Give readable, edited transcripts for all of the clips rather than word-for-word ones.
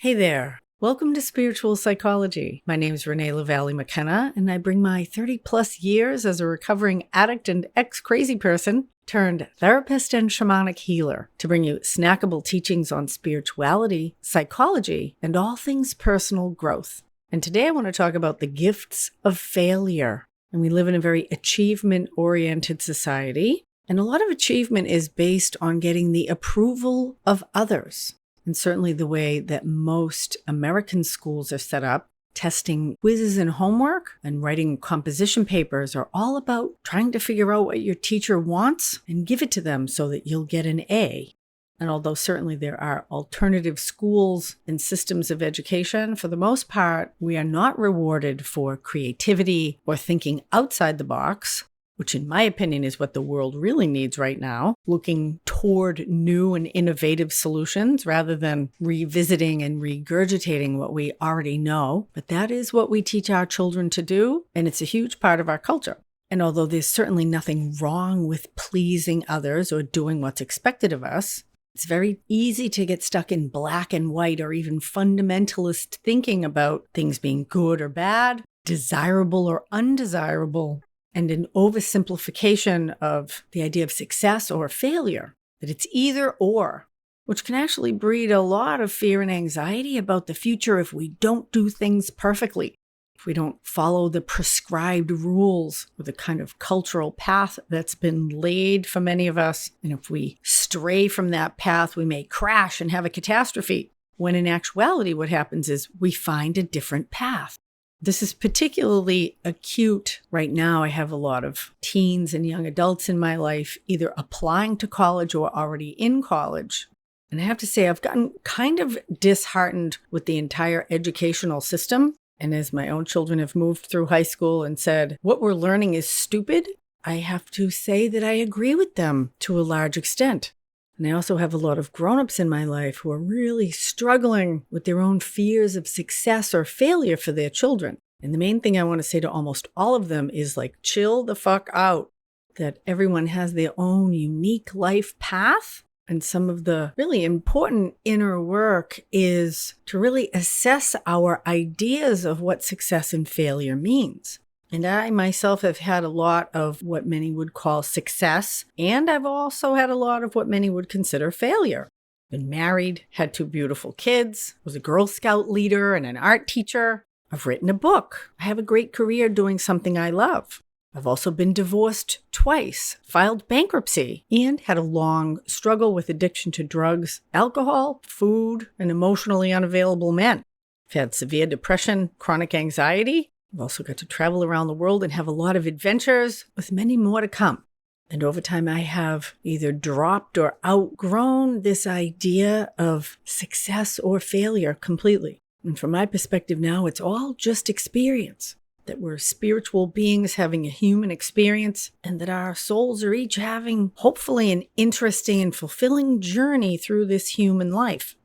Hey there. Welcome to Spiritual Psychology. My name is Renee LaValle McKenna, and I bring my 30 plus years as a recovering addict and ex-crazy person turned therapist and shamanic healer to bring you snackable teachings on spirituality, psychology, and all things personal growth. And today I want to talk about the gifts of failure. And we live in a very achievement-oriented society, and a lot of achievement is based on getting the approval of others. And certainly the way that most American schools are set up, testing quizzes and homework and writing composition papers are all about trying to figure out what your teacher wants and give it to them so that you'll get an A. And although certainly there are alternative schools and systems of education, for the most part, we are not rewarded for creativity or thinking outside the box, which in my opinion is what the world really needs right now, looking toward new and innovative solutions rather than revisiting and regurgitating what we already know. But that is what we teach our children to do, and it's a huge part of our culture. And although there's certainly nothing wrong with pleasing others or doing what's expected of us, it's very easy to get stuck in black and white or even fundamentalist thinking about things being good or bad, desirable or undesirable, and an oversimplification of the idea of success or failure, that it's either or, which can actually breed a lot of fear and anxiety about the future if we don't do things perfectly, if we don't follow the prescribed rules or the kind of cultural path that's been laid for many of us. And if we stray from that path, we may crash and have a catastrophe, when in actuality what happens is we find a different path. This is particularly acute right now. I have a lot of teens and young adults in my life either applying to college or already in college. And I have to say, I've gotten kind of disheartened with the entire educational system. And as my own children have moved through high school and said, what we're learning is stupid, I have to say that I agree with them to a large extent. And I also have a lot of grown-ups in my life who are really struggling with their own fears of success or failure for their children. And the main thing I want to say to almost all of them is chill the fuck out, that everyone has their own unique life path. And some of the really important inner work is to really assess our ideas of what success and failure means. And I myself have had a lot of what many would call success, and I've also had a lot of what many would consider failure. Been married, had 2 beautiful kids, was a Girl Scout leader and an art teacher. I've written a book. I have a great career doing something I love. I've also been divorced twice, filed bankruptcy, and had a long struggle with addiction to drugs, alcohol, food, and emotionally unavailable men. I've had severe depression, chronic anxiety. I've also got to travel around the world and have a lot of adventures, with many more to come. And over time, I have either dropped or outgrown this idea of success or failure completely. And from my perspective now, it's all just experience. That we're spiritual beings having a human experience, and that our souls are each having, hopefully, an interesting and fulfilling journey through this human life.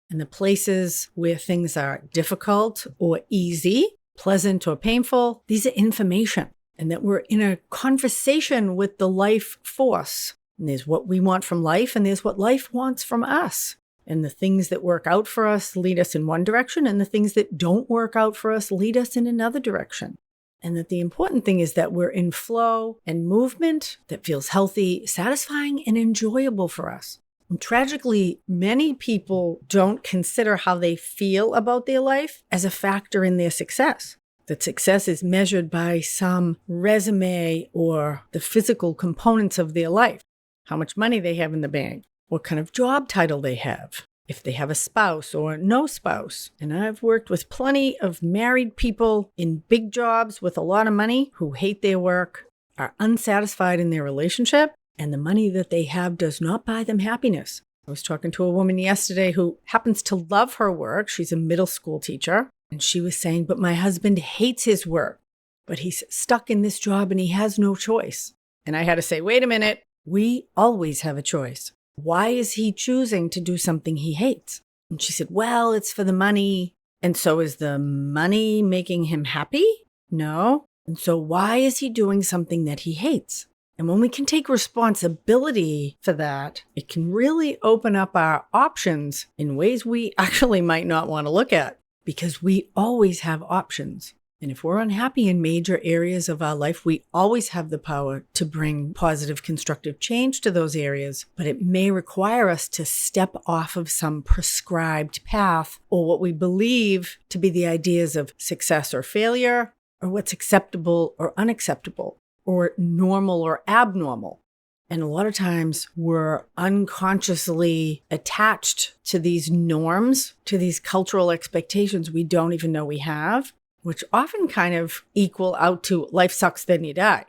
And the places where things are difficult or easy, pleasant or painful, these are information, and that we're in a conversation with the life force. And there's what we want from life, and there's what life wants from us. And the things that work out for us lead us in one direction, and the things that don't work out for us lead us in another direction. And that the important thing is that we're in flow and movement that feels healthy, satisfying, and enjoyable for us. And tragically, many people don't consider how they feel about their life as a factor in their success. That success is measured by some resume or the physical components of their life. How much money they have in the bank, what kind of job title they have, if they have a spouse or no spouse. And I've worked with plenty of married people in big jobs with a lot of money who hate their work, are unsatisfied in their relationship, and the money that they have does not buy them happiness. I was talking to a woman yesterday who happens to love her work. She's a middle school teacher. And she was saying, but my husband hates his work, but he's stuck in this job and he has no choice. And I had to say, wait a minute, we always have a choice. Why is he choosing to do something he hates? And she said, well, it's for the money. And so is the money making him happy? No. And so why is he doing something that he hates? And when we can take responsibility for that, it can really open up our options in ways we actually might not want to look at, because we always have options. And if we're unhappy in major areas of our life, we always have the power to bring positive, constructive change to those areas. But it may require us to step off of some prescribed path, or what we believe to be the ideas of success or failure, or what's acceptable or unacceptable, or normal or abnormal. And a lot of times we're unconsciously attached to these norms, to these cultural expectations we don't even know we have, which often kind of equal out to life sucks, then you die.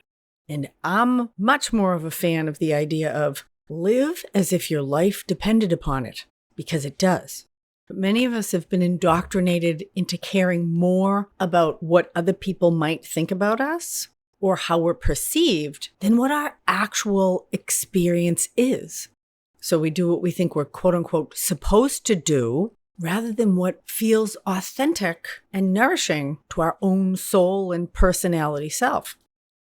And I'm much more of a fan of the idea of live as if your life depended upon it, because it does. But many of us have been indoctrinated into caring more about what other people might think about us or how we're perceived than what our actual experience is. So we do what we think we're quote unquote supposed to do, rather than what feels authentic and nourishing to our own soul and personality self.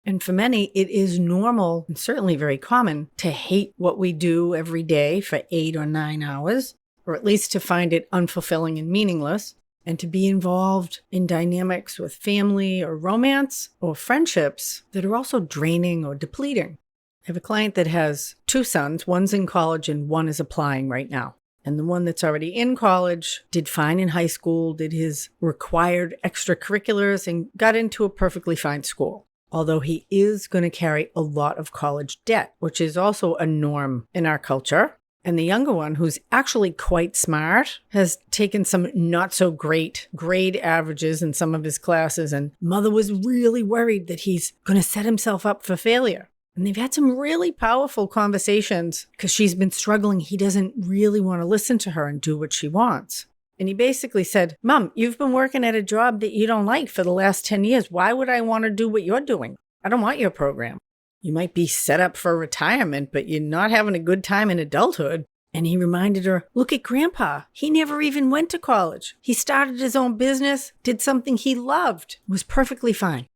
And for many, it is normal and certainly very common to hate what we do every day for 8 or 9 hours, or at least to find it unfulfilling and meaningless, and to be involved in dynamics with family or romance or friendships that are also draining or depleting. I have a client that has 2 sons. One's in college and one is applying right now. And the one that's already in college did fine in high school, did his required extracurriculars, and got into a perfectly fine school. Although he is going to carry a lot of college debt, which is also a norm in our culture. And the younger one, who's actually quite smart, has taken some not so great grade averages in some of his classes. And mother was really worried that he's going to set himself up for failure. And they've had some really powerful conversations because she's been struggling. He doesn't really want to listen to her and do what she wants. And he basically said, Mom, you've been working at a job that you don't like for the last 10 years. Why would I want to do what you're doing? I don't want your program. You might be set up for retirement, but you're not having a good time in adulthood. And he reminded her, look at Grandpa. He never even went to college. He started his own business, did something he loved, was perfectly fine.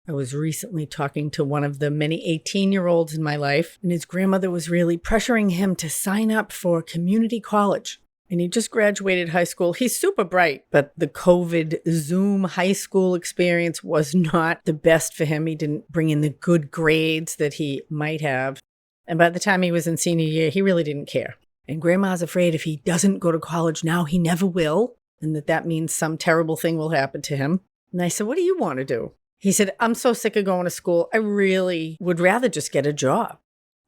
I was recently talking to one of the many 18-year-olds in my life, and his grandmother was really pressuring him to sign up for community college. And he just graduated high school. He's super bright, but the COVID Zoom high school experience was not the best for him. He didn't bring in the good grades that he might have. And by the time he was in senior year, he really didn't care. And Grandma's afraid if he doesn't go to college now, he never will, and that means some terrible thing will happen to him. And I said, what do you want to do? He said, I'm so sick of going to school. I really would rather just get a job.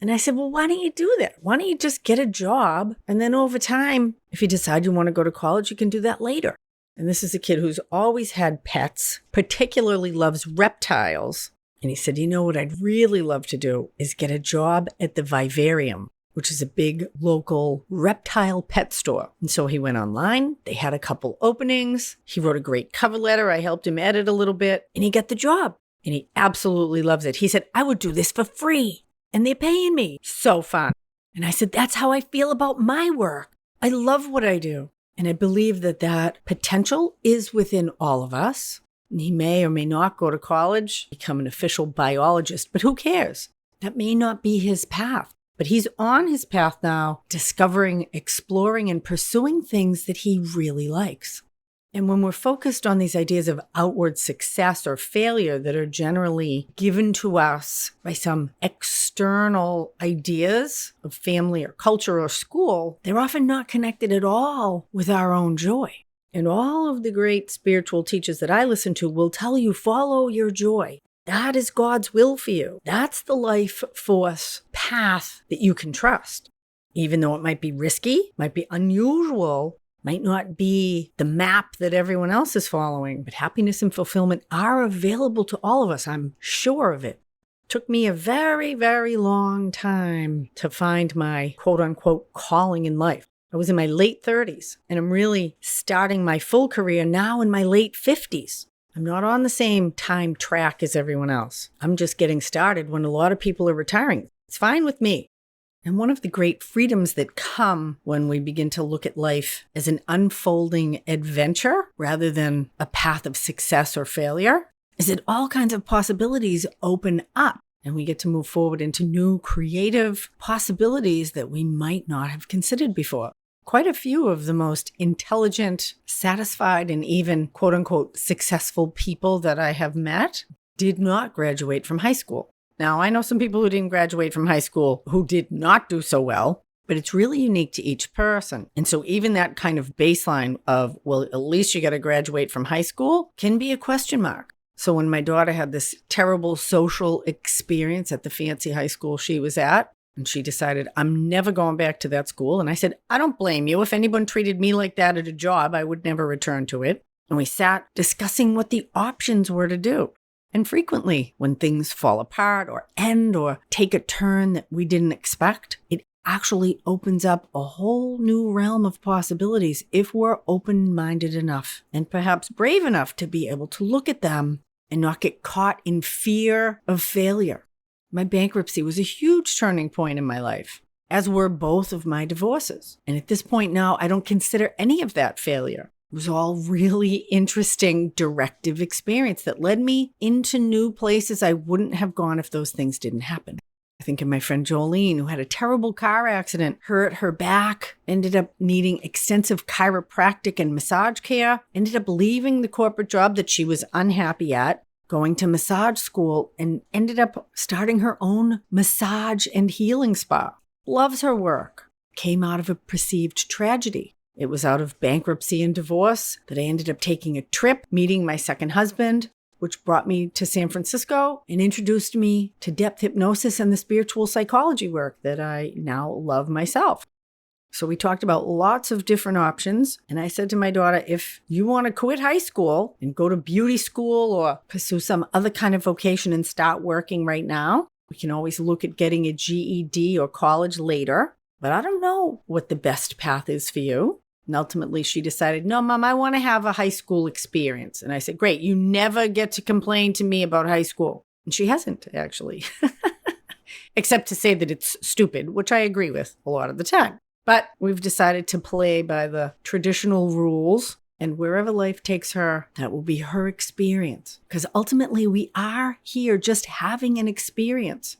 And I said, well, why don't you do that? Why don't you just get a job? And then over time, if you decide you want to go to college, you can do that later. And this is a kid who's always had pets, particularly loves reptiles. And he said, you know what I'd really love to do is get a job at the vivarium, which is a big local reptile pet store. And so he went online. They had a couple openings. He wrote a great cover letter. I helped him edit a little bit, and he got the job. And he absolutely loves it. He said, I would do this for free, and they're paying me. So fun. And I said, that's how I feel about my work. I love what I do. And I believe that potential is within all of us. And he may or may not go to college, become an official biologist, but who cares? That may not be his path. But he's on his path now, discovering, exploring, and pursuing things that he really likes. And when we're focused on these ideas of outward success or failure that are generally given to us by some external ideas of family or culture or school, they're often not connected at all with our own joy. And all of the great spiritual teachers that I listen to will tell you, follow your joy. That is God's will for you. That's the life force path that you can trust. Even though it might be risky, might be unusual, might not be the map that everyone else is following, but happiness and fulfillment are available to all of us. I'm sure of it. Took me a very, very long time to find my quote unquote calling in life. I was in my late 30s, and I'm really starting my full career now in my late 50s. I'm not on the same time track as everyone else. I'm just getting started when a lot of people are retiring. It's fine with me. And one of the great freedoms that come when we begin to look at life as an unfolding adventure rather than a path of success or failure is that all kinds of possibilities open up. and we get to move forward into new creative possibilities that we might not have considered before. Quite a few of the most intelligent, satisfied, and even quote unquote successful people that I have met did not graduate from high school. Now, I know some people who didn't graduate from high school who did not do so well, but it's really unique to each person. And so even that kind of baseline of, well, at least you got to graduate from high school can be a question mark. So when my daughter had this terrible social experience at the fancy high school she was at, and she decided, I'm never going back to that school. And I said, I don't blame you. If anyone treated me like that at a job, I would never return to it. And we sat discussing what the options were to do. And frequently, when things fall apart or end or take a turn that we didn't expect, it actually opens up a whole new realm of possibilities if we're open-minded enough and perhaps brave enough to be able to look at them and not get caught in fear of failure. My bankruptcy was a huge turning point in my life, as were both of my divorces. And at this point now, I don't consider any of that failure. It was all really interesting directive experience that led me into new places I wouldn't have gone if those things didn't happen. I think of my friend Jolene, who had a terrible car accident, hurt her back, ended up needing extensive chiropractic and massage care, ended up leaving the corporate job that she was unhappy at, going to massage school, and ended up starting her own massage and healing spa. Loves her work. Came out of a perceived tragedy. It was out of bankruptcy and divorce that I ended up taking a trip, meeting my second husband, which brought me to San Francisco and introduced me to depth hypnosis and the spiritual psychology work that I now love myself. So we talked about lots of different options. And I said to my daughter, if you want to quit high school and go to beauty school or pursue some other kind of vocation and start working right now, we can always look at getting a GED or college later. But I don't know what the best path is for you. And ultimately, she decided, no, Mom, I want to have a high school experience. And I said, great, you never get to complain to me about high school. And she hasn't, actually, except to say that it's stupid, which I agree with a lot of the time. But we've decided to play by the traditional rules. And wherever life takes her, that will be her experience. Because ultimately, we are here just having an experience.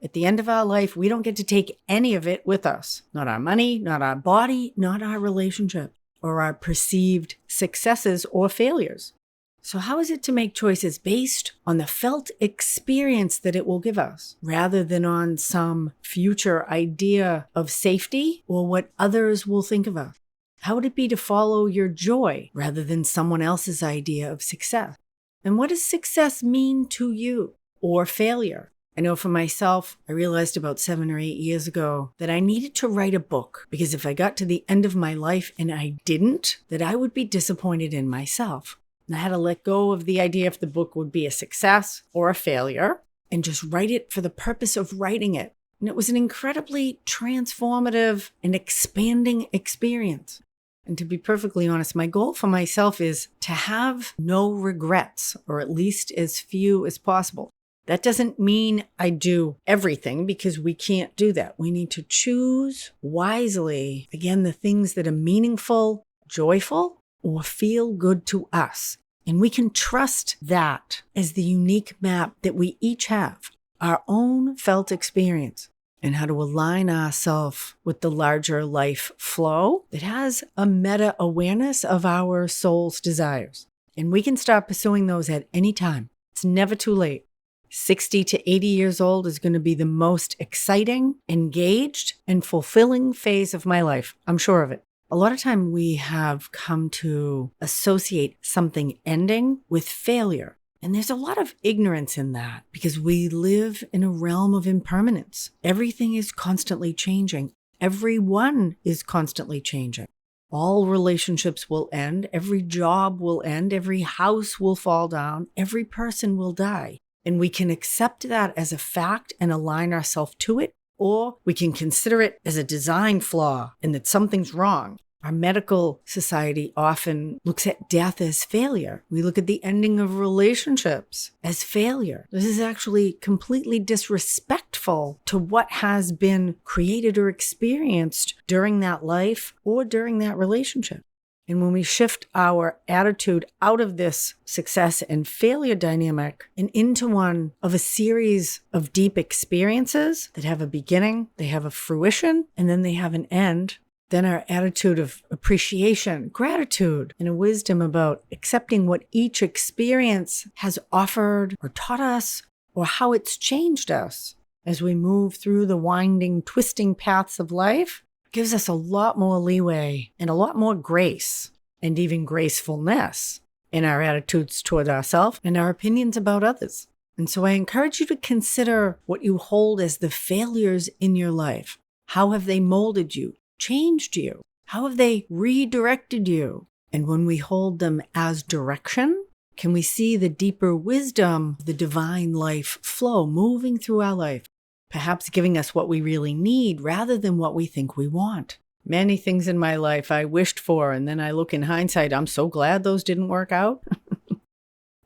At the end of our life, we don't get to take any of it with us. Not our money, not our body, not our relationship, or our perceived successes or failures. So how is it to make choices based on the felt experience that it will give us, rather than on some future idea of safety or what others will think of us? How would it be to follow your joy rather than someone else's idea of success? And what does success mean to you, or failure? I know for myself, I realized about 7 or 8 years ago that I needed to write a book, because if I got to the end of my life and I didn't, that I would be disappointed in myself. And I had to let go of the idea if the book would be a success or a failure and just write it for the purpose of writing it. And it was an incredibly transformative and expanding experience. And to be perfectly honest, my goal for myself is to have no regrets, or at least as few as possible. That doesn't mean I do everything, because we can't do that. We need to choose wisely, again, the things that are meaningful, joyful, or feel good to us. And we can trust that as the unique map that we each have, our own felt experience, and how to align ourselves with the larger life flow that has a meta-awareness of our soul's desires. And we can start pursuing those at any time. It's never too late. 60 to 80 years old is going to be the most exciting, engaged, and fulfilling phase of my life. I'm sure of it. A lot of time we have come to associate something ending with failure. And there's a lot of ignorance in that, because we live in a realm of impermanence. Everything is constantly changing. Everyone is constantly changing. All relationships will end. Every job will end. Every house will fall down. Every person will die. And we can accept that as a fact and align ourselves to it, or we can consider it as a design flaw and that something's wrong. Our medical society often looks at death as failure. We look at the ending of relationships as failure. This is actually completely disrespectful to what has been created or experienced during that life or during that relationship. And when we shift our attitude out of this success and failure dynamic and into one of a series of deep experiences that have a beginning, they have a fruition, and then they have an end, then our attitude of appreciation, gratitude, and a wisdom about accepting what each experience has offered or taught us or how it's changed us as we move through the winding, twisting paths of life gives us a lot more leeway and a lot more grace and even gracefulness in our attitudes toward ourselves and our opinions about others. And so I encourage you to consider what you hold as the failures in your life. How have they molded you, changed you? How have they redirected you? And when we hold them as direction, can we see the deeper wisdom, the divine life flow moving through our life? Perhaps giving us what we really need rather than what we think we want. Many things in my life I wished for, and then I look in hindsight, I'm so glad those didn't work out.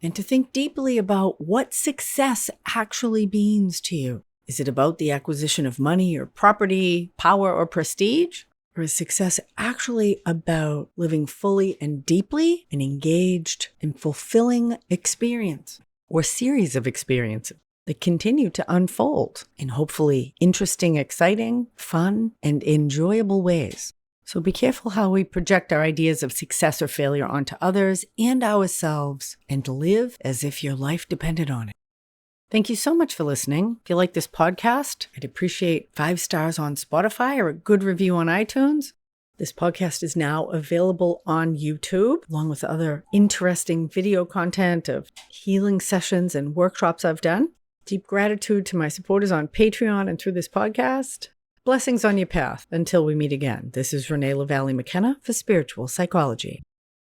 And to think deeply about what success actually means to you. Is it about the acquisition of money or property, power or prestige? Or is success actually about living fully and deeply and engaged in fulfilling experience or series of experiences that continue to unfold in hopefully interesting, exciting, fun, and enjoyable ways? So be careful how we project our ideas of success or failure onto others and ourselves, and live as if your life depended on it. Thank you so much for listening. If you like this podcast, I'd appreciate 5 stars on Spotify or a good review on iTunes. This podcast is now available on YouTube, along with other interesting video content of healing sessions and workshops I've done. Deep gratitude to my supporters on Patreon and through this podcast. Blessings on your path until we meet again. This is Renee LaValle McKenna for Spiritual Psychology.